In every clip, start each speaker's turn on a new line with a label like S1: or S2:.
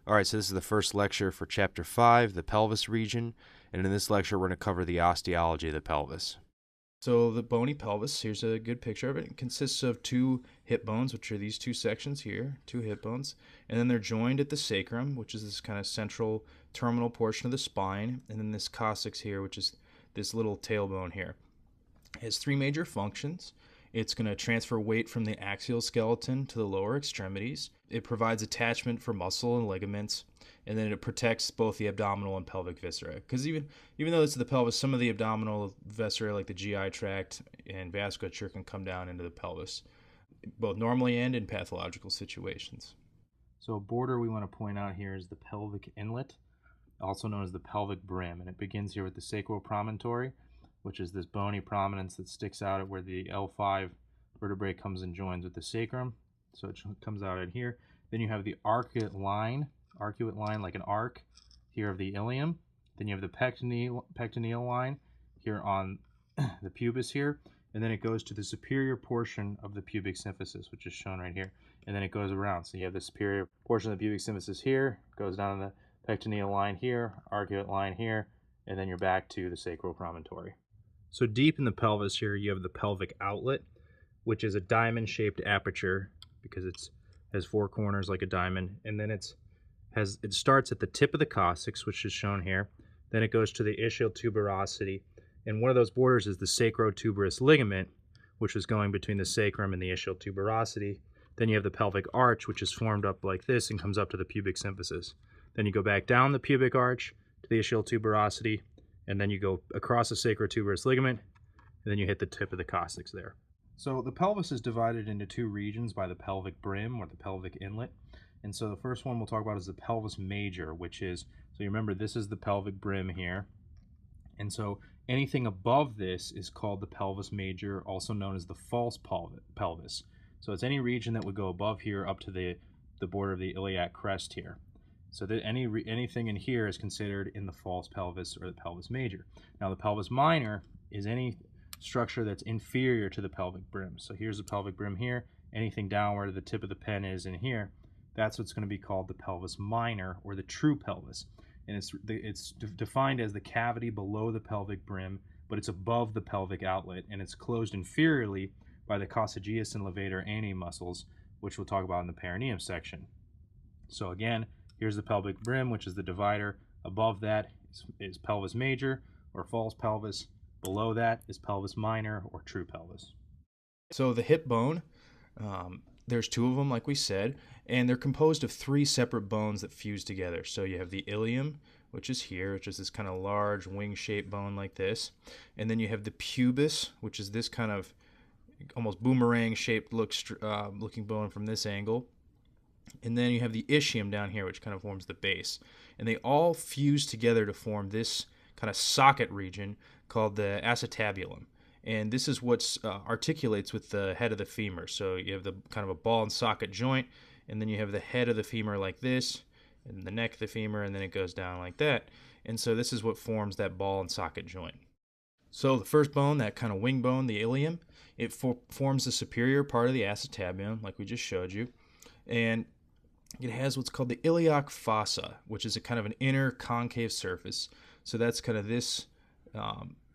S1: All right, so this is the first lecture for Chapter 5, the pelvis region, and in this lecture we're going to cover the osteology of the pelvis. So the bony pelvis, here's a good picture of it. It consists of two hip bones, which are these two sections here, two hip bones, and then they're joined at the sacrum, which is this kind of central terminal portion of the spine, and then this coccyx here, which is this little tailbone here. It has three major functions. It's going to transfer weight from the axial skeleton to the lower extremities. It provides attachment for muscle and ligaments, and then it protects both the abdominal and pelvic viscera. Because even though this is the pelvis, some of the abdominal viscera, like the GI tract and vasculature, can come down into the pelvis, both normally and in pathological situations. So a border we want to point out here is the pelvic inlet, also known as the pelvic brim, and it begins here with the sacral promontory, which is this bony prominence that sticks out at where the L5 vertebrae comes and joins with the sacrum. So it comes out at here. Then you have the arcuate line like an arc here of the ilium. Then you have the pectineal line here on the pubis here. And then it goes to the superior portion of the pubic symphysis, which is shown right here. And then it goes around. So you have the superior portion of the pubic symphysis here, goes down the pectineal line here, arcuate line here, and then you're back to the sacral promontory. So deep in the pelvis here, you have the pelvic outlet, which is a diamond-shaped aperture because it has four corners like a diamond, and then it starts at the tip of the coccyx, which is shown here. Then it goes to the ischial tuberosity, and one of those borders is the sacrotuberous ligament, which is going between the sacrum and the ischial tuberosity. Then you have the pelvic arch, which is formed up like this and comes up to the pubic symphysis. Then you go back down the pubic arch to the ischial tuberosity, and then you go across the sacrotuberous ligament, and then you hit the tip of the coccyx there. So the pelvis is divided into two regions by the pelvic brim or the pelvic inlet. And so the first one we'll talk about is the pelvis major, which is, so you remember this is the pelvic brim here. And so anything above this is called the pelvis major, also known as the false pelvis. So it's any region that would go above here up to the border of the iliac crest here. So that anything in here is considered in the false pelvis or the pelvis major. Now the pelvis minor is any structure that's inferior to the pelvic brim. So here's the pelvic brim here. Anything down where the tip of the pen is in here, that's what's going to be called the pelvis minor or the true pelvis. And it's defined as the cavity below the pelvic brim, but it's above the pelvic outlet, and it's closed inferiorly by the coccygeus and levator ani muscles, which we'll talk about in the perineum section. So again, here's the pelvic brim, which is the divider. Above that is pelvis major or false pelvis. Below that is pelvis minor or true pelvis. So the hip bone, there's two of them, like we said, and they're composed of three separate bones that fuse together. So you have the ilium, which is here, which is this kind of large wing-shaped bone like this. And then you have the pubis, which is this kind of almost boomerang-shaped looking bone from this angle. And then you have the ischium down here, which kind of forms the base. And they all fuse together to form this kind of socket region called the acetabulum. And this is what articulates with the head of the femur. So you have the kind of a ball and socket joint, and then you have the head of the femur like this, and the neck of the femur, and then it goes down like that. And so this is what forms that ball and socket joint. So the first bone, that kind of wing bone, the ilium, it forms the superior part of the acetabulum, like we just showed you. And it has what's called the iliac fossa, which is a kind of an inner concave surface. So that's kind of this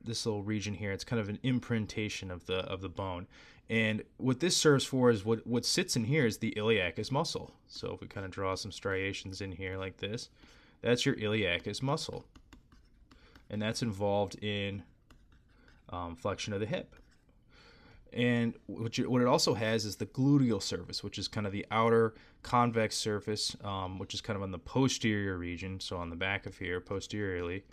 S1: little region here. It's kind of an imprintation of the bone. And what this serves for is what sits in here is the iliacus muscle. So if we kind of draw some striations in here like this, that's your iliacus muscle. And that's involved in flexion of the hip. And what it also has is the gluteal surface, which is kind of the outer convex surface, which is kind of on the posterior region. So on the back of here, posteriorly,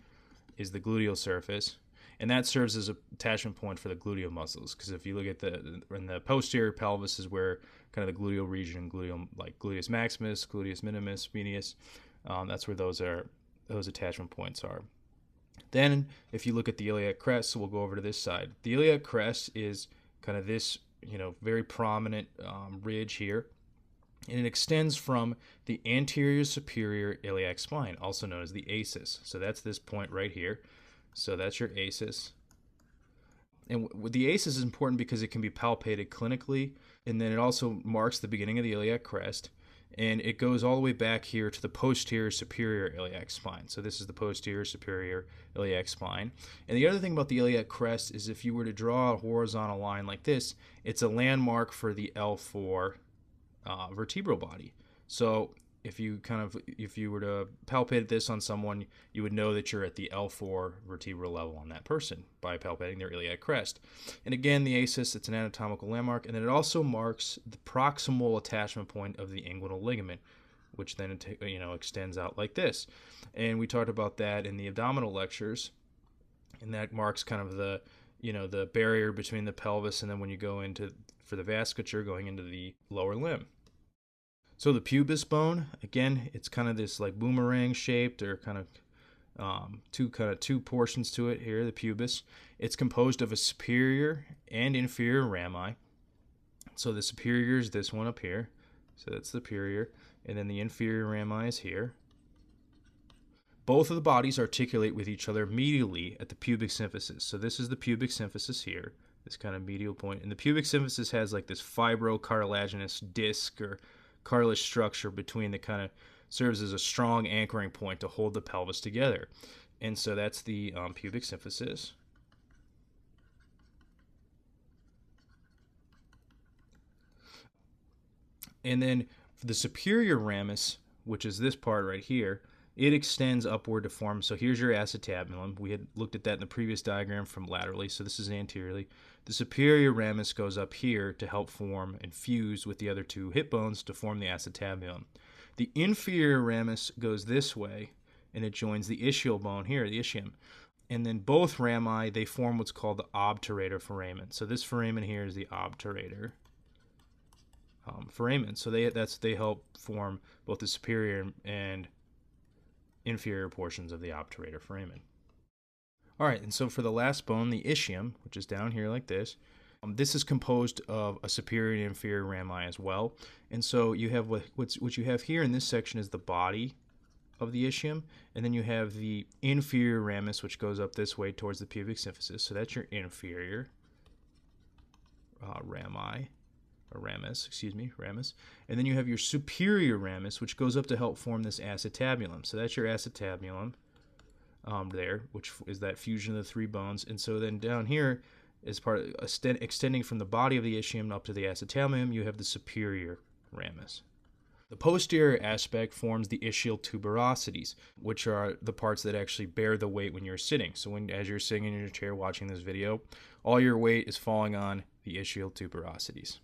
S1: is the gluteal surface. And that serves as an attachment point for the gluteal muscles. Because if you look at in the posterior pelvis is where kind of the gluteal region, like gluteus maximus, gluteus minimus, medius, that's where those attachment points are. Then if you look at the iliac crest, so we'll go over to this side. The iliac crest is kind of this, very prominent ridge here. And it extends from the anterior superior iliac spine, also known as the ASIS. So that's this point right here. So that's your ASIS. And the ASIS is important because it can be palpated clinically, and then it also marks the beginning of the iliac crest. and it goes all the way back here to the posterior superior iliac spine. So this is the posterior superior iliac spine. And the other thing about the iliac crest is if you were to draw a horizontal line like this, it's a landmark for the L4 vertebral body. So if you were to palpate this on someone, you would know that you're at the L4 vertebral level on that person by palpating their iliac crest. And again, the ACIS, it's an anatomical landmark, and then it also marks the proximal attachment point of the inguinal ligament, which then extends out like this. And we talked about that in the abdominal lectures, and that marks kind of the the barrier between the pelvis and then when you go into for the vasculature going into the lower limb. So the pubis bone, again, it's kind of this like boomerang shaped or kind of two portions to it here, the pubis. It's composed of a superior and inferior rami. So the superior is this one up here. So that's the superior. And then the inferior rami is here. Both of the bodies articulate with each other medially at the pubic symphysis. So this is the pubic symphysis here, this kind of medial point. And the pubic symphysis has like this fibrocartilaginous disc or cartilage structure between that kind of serves as a strong anchoring point to hold the pelvis together. And so that's the pubic symphysis. And then for the superior ramus, which is this part right here, it extends upward to form. So here's your acetabulum. We had looked at that in the previous diagram from laterally, so this is anteriorly. The superior ramus goes up here to help form and fuse with the other two hip bones to form the acetabulum. The inferior ramus goes this way, and it joins the ischial bone here, the ischium. And then both rami, they form what's called the obturator foramen. So this foramen here is the obturator foramen. So they help form both the superior and inferior portions of the obturator foramen. All right, and so for the last bone, the ischium, which is down here like this, this is composed of a superior and inferior rami as well. And so you have what you have here in this section is the body of the ischium, and then you have the inferior ramus, which goes up this way towards the pubic symphysis. So that's your inferior rami. Or ramus, ramus. And then you have your superior ramus, which goes up to help form this acetabulum. So that's your acetabulum there, which is that fusion of the three bones. And so then down here, as part of extending from the body of the ischium up to the acetabulum, you have the superior ramus. The posterior aspect forms the ischial tuberosities, which are the parts that actually bear the weight when you're sitting. So as you're sitting in your chair watching this video, all your weight is falling on the ischial tuberosities.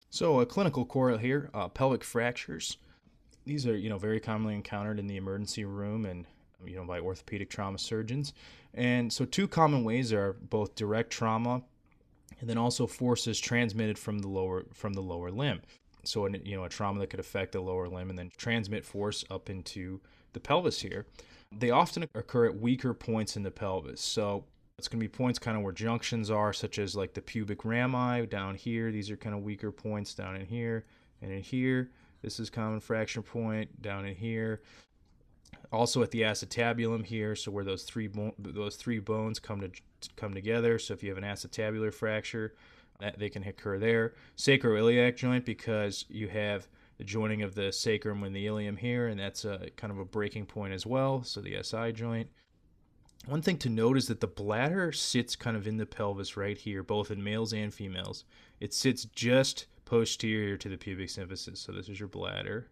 S1: So a clinical correlate here, pelvic fractures. These are, very commonly encountered in the emergency room and, by orthopedic trauma surgeons. And so two common ways are both direct trauma and then also forces transmitted from the lower limb. So, a trauma that could affect the lower limb and then transmit force up into the pelvis here. They often occur at weaker points in the pelvis. So it's going to be points kind of where junctions are, such as like the pubic rami down here. These are kind of weaker points down in here and in here. This is common fracture point down in here. Also at the acetabulum here, so where those three bones come together. So if you have an acetabular fracture, they can occur there. Sacroiliac joint, because you have the joining of the sacrum and the ilium here, and that's a kind of a breaking point as well. So the SI joint. One thing to note is that the bladder sits kind of in the pelvis right here, both in males and females. It sits just posterior to the pubic symphysis. So this is your bladder.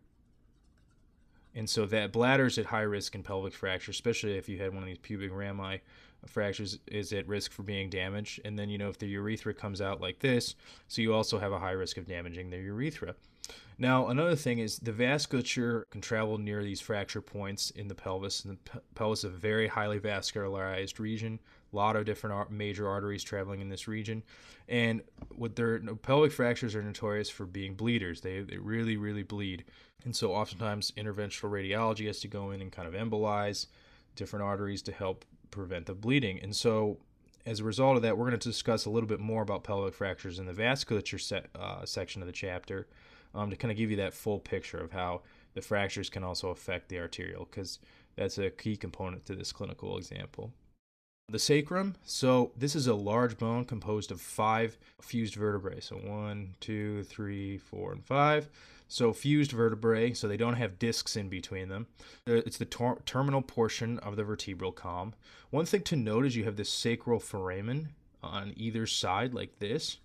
S1: And so that bladder is at high risk in pelvic fracture, especially if you had one of these pubic rami fractures, is at risk for being damaged. And then, if the urethra comes out like this, so you also have a high risk of damaging the urethra. Now, another thing is the vasculature can travel near these fracture points in the pelvis. And the pelvis is a very highly vascularized region. A lot of different major arteries traveling in this region. And pelvic fractures are notorious for being bleeders. They really, really bleed. And so oftentimes interventional radiology has to go in and kind of embolize different arteries to help prevent the bleeding. And so as a result of that, we're going to discuss a little bit more about pelvic fractures in the vasculature section of the chapter to kind of give you that full picture of how the fractures can also affect the arterial, because that's a key component to this clinical example. The sacrum, so this is a large bone composed of 5 fused vertebrae. So 1, 2, 3, 4, and 5. So fused vertebrae, so they don't have discs in between them. It's the terminal portion of the vertebral column. One thing to note is you have this sacral foramen on either side like this,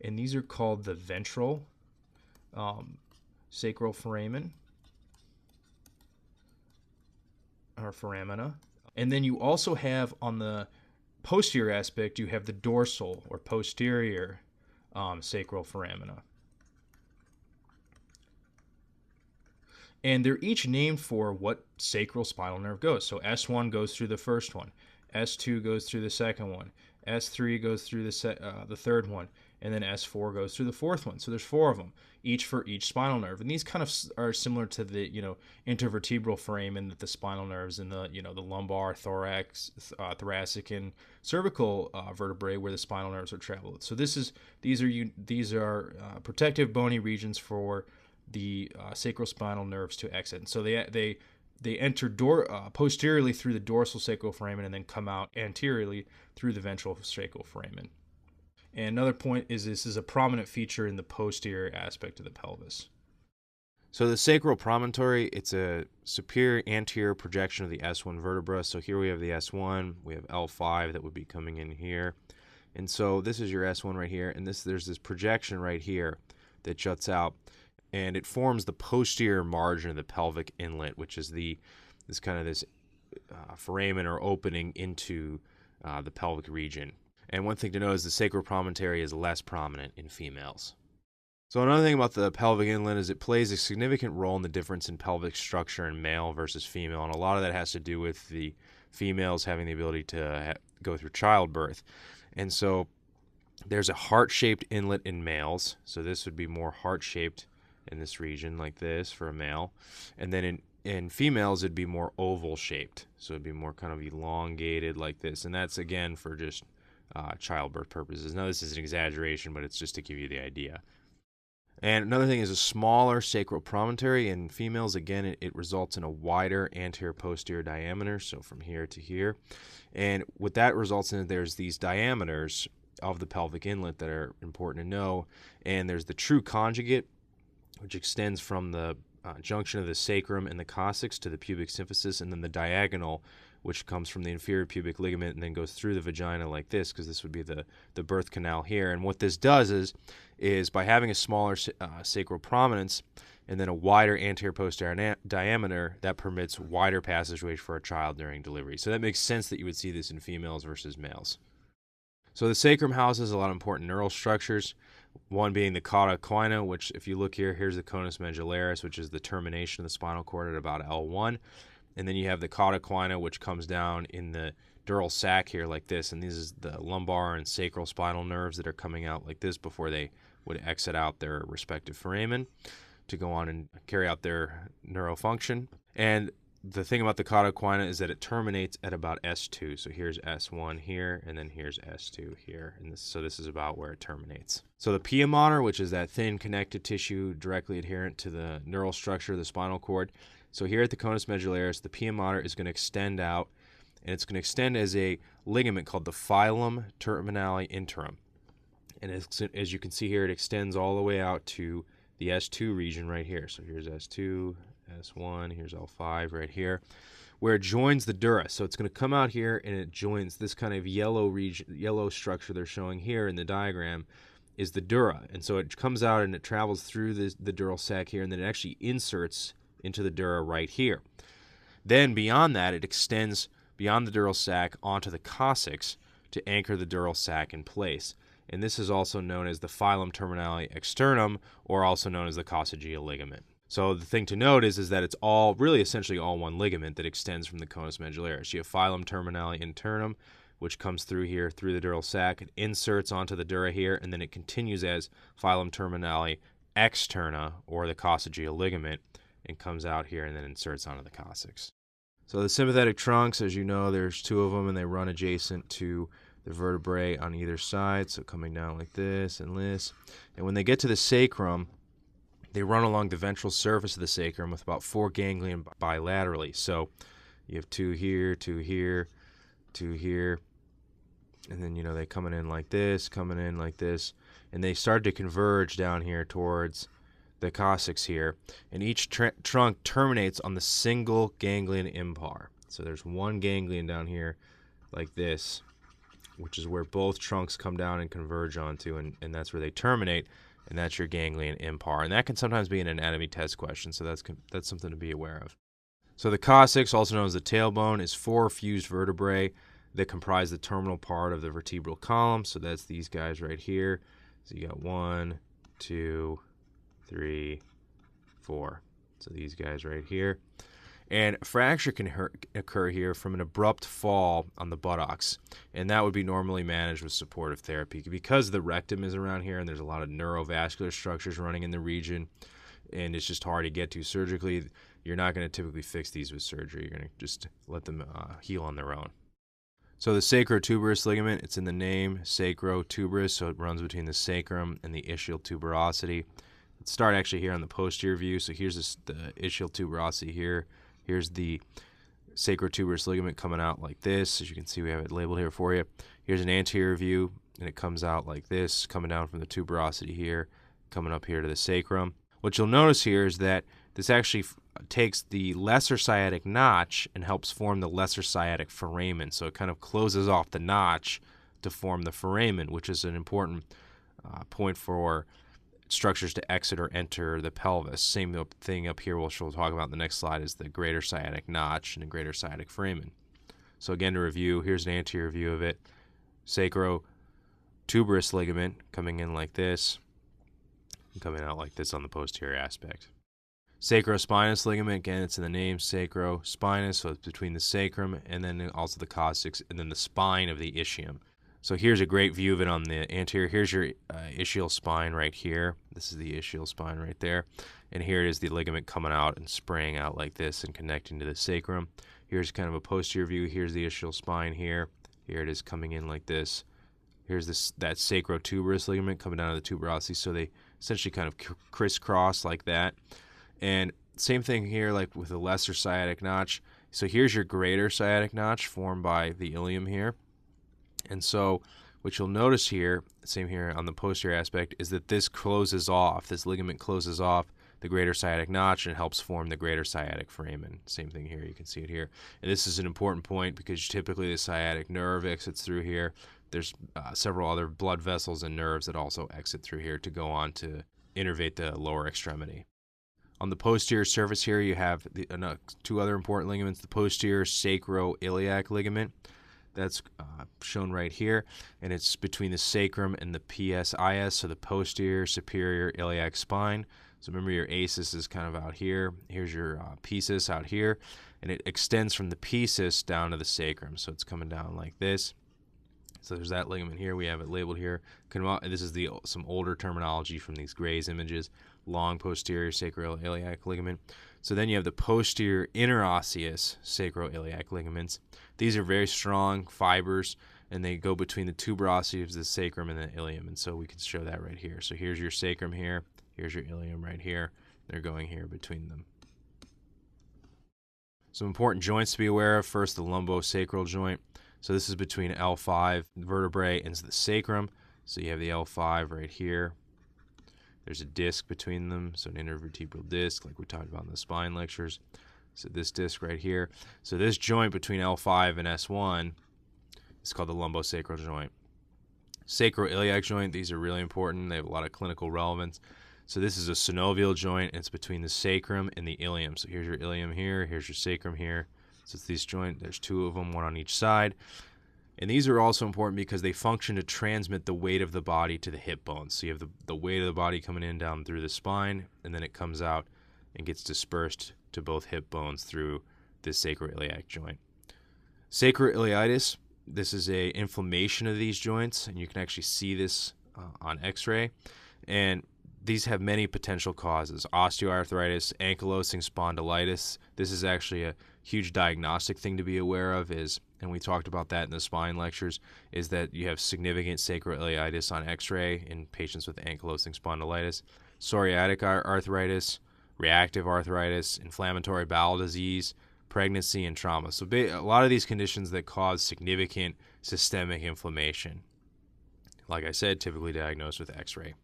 S1: and these are called the ventral sacral foramen or foramina. And then you also have on the posterior aspect, you have the dorsal or posterior sacral foramina. And they're each named for what sacral spinal nerve goes. So S1 goes through the first one, S2 goes through the second one, S3 goes through the third one, and then S4 goes through the fourth one. So there's 4 of them, each for each spinal nerve. And these kind of are similar to the, intervertebral foramen that the spinal nerves in the, the lumbar, thoracic, and cervical vertebrae where the spinal nerves are traveled. So these are protective bony regions for the sacrospinal nerves to exit. And so they enter posteriorly through the dorsal sacral foramen and then come out anteriorly through the ventral sacral foramen. And another point is this is a prominent feature in the posterior aspect of the pelvis. So the sacral promontory, it's a superior anterior projection of the S1 vertebra. So here we have the S1, we have L5 that would be coming in here. And so this is your S1 right here, and there's this projection right here that juts out, and it forms the posterior margin of the pelvic inlet, which is this foramen or opening into the pelvic region. And one thing to know is the sacral promontory is less prominent in females. So another thing about the pelvic inlet is it plays a significant role in the difference in pelvic structure in male versus female, and a lot of that has to do with the females having the ability to go through childbirth. And so there's a heart-shaped inlet in males, so this would be more heart-shaped in this region like this for a male, and then in females it'd be more oval-shaped, so it'd be more kind of elongated like this, and that's again for just childbirth purposes. Now this is an exaggeration, but it's just to give you the idea. And another thing is a smaller sacral promontory in females. Again, it results in a wider anterior-posterior diameter, so from here to here. And what that results in, there's these diameters of the pelvic inlet that are important to know. And there's the true conjugate, which extends from the junction of the sacrum and the coccyx to the pubic symphysis, and then the diagonal, which comes from the inferior pubic ligament and then goes through the vagina like this, because this would be the birth canal here. And what this does is by having a smaller sacral prominence and then a wider anterior-posterior diameter, that permits wider passageways for a child during delivery. So that makes sense that you would see this in females versus males. So the sacrum houses a lot of important neural structures, one being the cauda equina, which if you look here, here's the conus medullaris, which is the termination of the spinal cord at about L1. And then you have the cauda equina, which comes down in the dural sac here like this, and these is the lumbar and sacral spinal nerves that are coming out like this before they would exit out their respective foramen to go on and carry out their neurofunction. And the thing about the cauda equina is that it terminates at about S2. So here's S1 here, and then here's S2 here. And so this is about where it terminates. So the pia mater, which is that thin connective tissue directly adherent to the neural structure of the spinal cord. So here at the conus medullaris, the pia mater is going to extend out, and it's going to extend as a ligament called the filum terminale interum. And as you can see here, it extends all the way out to the S2 region right here. So here's S2, S1, here's L5 right here, where it joins the dura. So it's going to come out here and it joins this kind of yellow structure they're showing here in the diagram is the dura. And so it comes out and it travels through the dural sac here, and then it actually inserts into the dura right here. Then beyond that, it extends beyond the dural sac onto the coccyx to anchor the dural sac in place. And this is also known as the filum terminale externum, or also known as the coccygeal ligament. So the thing to note is that it's essentially all one ligament that extends from the conus medullaris. You have filum terminale internum, which comes through here, through the dural sac. It inserts onto the dura here, and then it continues as filum terminale externa, or the coccygeal ligament, and comes out here and then inserts onto the coccyx. So the sympathetic trunks, as you know, there's 2 of them, and they run adjacent to the vertebrae on either side, so coming down like this and this. And when they get to the sacrum, they run along the ventral surface of the sacrum with about 4 ganglion bilaterally. So you have 2 here, 2 here, 2 here, and then, you know, they coming in like this, and they start to converge down here towards the coccyx here, and each trunk terminates on the single ganglion impar. So there's one ganglion down here like this, which is where both trunks come down and converge onto, and that's where they terminate, and that's your ganglion impar. And that can sometimes be an anatomy test question, so that's something to be aware of. So the coccyx, also known as the tailbone, is 4 fused vertebrae that comprise the terminal part of the vertebral column. So that's these guys right here. So you got 1, 2, 3, 4. So these guys right here. And fracture can occur here from an abrupt fall on the buttocks, and that would be normally managed with supportive therapy. Because the rectum is around here and there's a lot of neurovascular structures running in the region, and it's just hard to get to surgically, you're not going to typically fix these with surgery. You're going to just let them heal on their own. So the sacrotuberous ligament, it's in the name, sacrotuberous, so it runs between the sacrum and the ischial tuberosity. Let's start actually here on the posterior view. So here's the ischial tuberosity here. Here's the sacrotuberous ligament coming out like this. As you can see, we have it labeled here for you. Here's an anterior view, and it comes out like this, coming down from the tuberosity here, coming up here to the sacrum. What you'll notice here is that this actually takes the lesser sciatic notch and helps form the lesser sciatic foramen. So it kind of closes off the notch to form the foramen, which is an important point for structures to exit or enter the pelvis. Same thing up here, which we'll talk about in the next slide, is the greater sciatic notch and the greater sciatic foramen. So again, to review, here's an anterior view of it. Sacrotuberous ligament coming in like this, and coming out like this on the posterior aspect. Sacrospinous ligament, again, it's in the name, sacrospinous, so it's between the sacrum and then also the coccyx and then the spine of the ischium. So here's a great view of it on the anterior. Here's your ischial spine right here. This is the ischial spine right there. And here it is, the ligament coming out and spraying out like this and connecting to the sacrum. Here's kind of a posterior view. Here's the ischial spine here. Here it is coming in like this. Here's that sacrotuberous ligament coming down to the tuberosity. So they essentially kind of crisscross like that. And same thing here, like with the lesser sciatic notch. So here's your greater sciatic notch formed by the ilium here. And so what you'll notice here, same here on the posterior aspect, is that this closes off, this ligament closes off the greater sciatic notch and helps form the greater sciatic foramen. Same thing here, you can see it here. And this is an important point because typically the sciatic nerve exits through here. There's several other blood vessels and nerves that also exit through here to go on to innervate the lower extremity. On the posterior surface here, you have two other important ligaments, the posterior sacroiliac ligament. That's shown right here, and it's between the sacrum and the PSIS, so the posterior superior iliac spine. So remember, your ASIS is kind of out here. Here's your PSIS out here, and it extends from the PSIS down to the sacrum. So it's coming down like this. So there's that ligament here. We have it labeled here. This is some older terminology from these Gray's images. Long posterior sacroiliac ligament. So then you have the posterior interosseous sacroiliac ligaments. These are very strong fibers, and they go between the tuberosity of the sacrum and the ilium. And so we can show that right here. So here's your sacrum here. Here's your ilium right here. They're going here between them. Some important joints to be aware of. First, the lumbosacral joint. So this is between L5 vertebrae and the sacrum. So you have the L5 right here. There's a disc between them, so an intervertebral disc, like we talked about in the spine lectures. So this disc right here. So this joint between L5 and S1 is called the lumbosacral joint. Sacroiliac joint, these are really important. They have a lot of clinical relevance. So this is a synovial joint, and it's between the sacrum and the ilium. So here's your ilium here, here's your sacrum here. So it's these joints, there's two of them, one on each side. And these are also important because they function to transmit the weight of the body to the hip bones. So you have the weight of the body coming in down through the spine, and then it comes out and gets dispersed to both hip bones through this sacroiliac joint. Sacroiliitis, this is a inflammation of these joints, and you can actually see this on x-ray. And these have many potential causes: osteoarthritis, ankylosing spondylitis. This is actually a huge diagnostic thing to be aware of, and we talked about that in the spine lectures, is that you have significant sacroiliitis on x-ray in patients with ankylosing spondylitis. Psoriatic arthritis, reactive arthritis, inflammatory bowel disease, pregnancy, and trauma. So a lot of these conditions that cause significant systemic inflammation. Like I said, typically diagnosed with x-ray.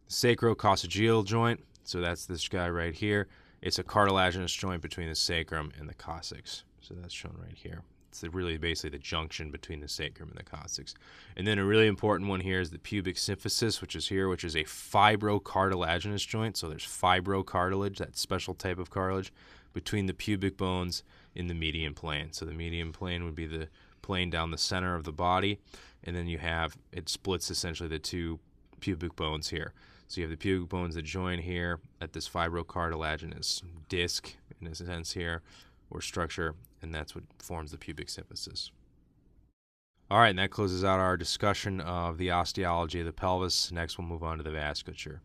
S1: Sacrococcygeal joint, so that's this guy right here. It's a cartilaginous joint between the sacrum and the coccyx. So that's shown right here. It's really basically the junction between the sacrum and the coccyx. And then a really important one here is the pubic symphysis, which is here, which is a fibrocartilaginous joint. So there's fibrocartilage, that special type of cartilage, between the pubic bones in the median plane. So the median plane would be the plane down the center of the body, and then you have, it splits essentially the two pubic bones here. So you have the pubic bones that join here at this fibrocartilaginous disc, in a sense here, or structure, and that's what forms the pubic symphysis. All right, and that closes out our discussion of the osteology of the pelvis. Next, we'll move on to the vasculature.